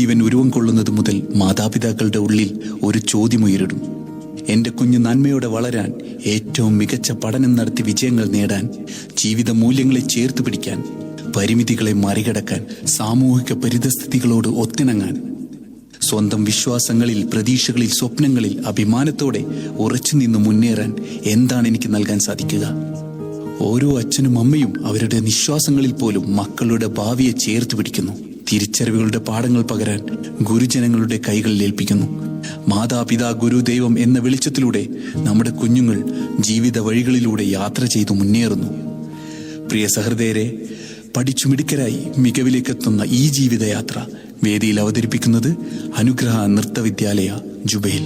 ജീവൻ ഉരുവം കൊള്ളുന്നത് മുതൽ മാതാപിതാക്കളുടെ ഉള്ളിൽ ഒരു ചോദ്യമുയരിടും. എൻ്റെ കുഞ്ഞ് നന്മയോടെ വളരാൻ, ഏറ്റവും മികച്ച പഠനം നടത്തി വിജയങ്ങൾ നേടാൻ, ജീവിത മൂല്യങ്ങളെ ചേർത്ത് പിടിക്കാൻ, പരിമിതികളെ മറികടക്കാൻ, സാമൂഹിക പരിതസ്ഥിതികളോട് ഒത്തിണങ്ങാൻ, സ്വന്തം വിശ്വാസങ്ങളിൽ, പ്രതീക്ഷകളിൽ, സ്വപ്നങ്ങളിൽ അഭിമാനത്തോടെ ഉറച്ചു നിന്ന് മുന്നേറാൻ എന്താണ് എനിക്ക് നൽകാൻ സാധിക്കുക? ഓരോ അച്ഛനും അമ്മയും അവരുടെ നിശ്വാസങ്ങളിൽ പോലും മക്കളുടെ ഭാവിയെ ചേർത്ത് പിടിക്കുന്നു. തിരിച്ചറിവുകളുടെ പാഠങ്ങൾ പകരാൻ ഗുരുജനങ്ങളുടെ കൈകളിൽ ഏൽപ്പിക്കുന്നു. മാതാപിതാ ഗുരു ദൈവം എന്ന വെളിച്ചത്തിലൂടെ നമ്മുടെ കുഞ്ഞുങ്ങൾ ജീവിത വഴികളിലൂടെ യാത്ര ചെയ്തു മുന്നേറുന്നു. പ്രിയ സഹൃദയരെ, പഠിച്ചു മിടുക്കരായി മികവിലേക്കെത്തുന്ന ഈ ജീവിതയാത്ര വേദിയിൽ അവതരിപ്പിക്കുന്നത് അനുഗ്രഹ നൃത്തവിദ്യാലയ ജുബൈൽ.